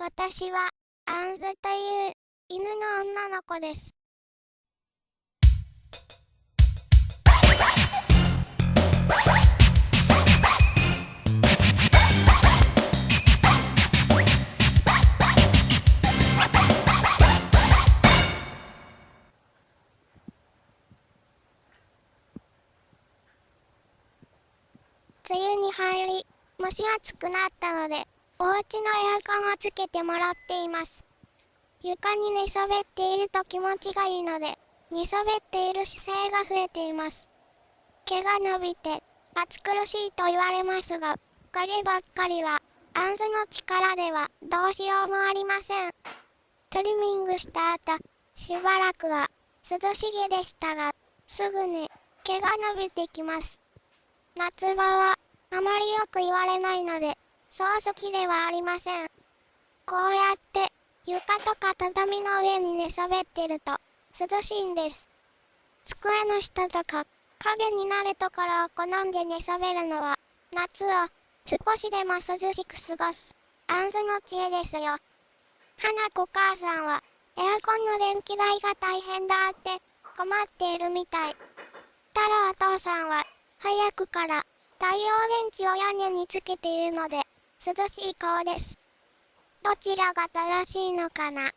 私は、あんずという犬の女の子です。梅雨に入り、蒸し暑くなったので、お家のエアコンをつけてもらっています。床に寝そべっていると気持ちがいいので、寝そべっている姿勢が増えています。毛が伸びて、暑苦しいと言われますが、こればっかりは、あんずの力ではどうしようもありません。トリミングした後、しばらくは涼しげでしたが、すぐに毛が伸びてきます。夏場はあまりよく言われないので、そう好きではありません。こうやって床とか畳の上に寝そべってると涼しいんです。机の下とか影になるところを好んで寝そべるのは夏を少しでも涼しく過ごすあんずの知恵ですよ。花子母さんはエアコンの電気代が大変だって困っているみたい。太郎お父さんは早くから太陽電池を屋根につけているので涼しい顔です。どちらが正しいのかな。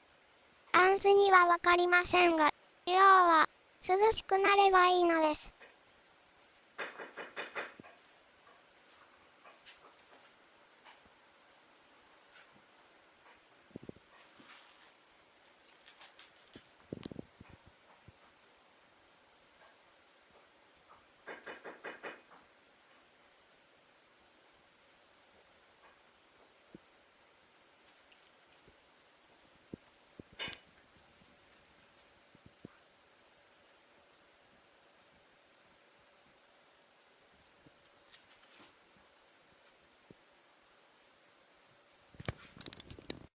あんずにはわかりませんが、要は涼しくなればいいのです。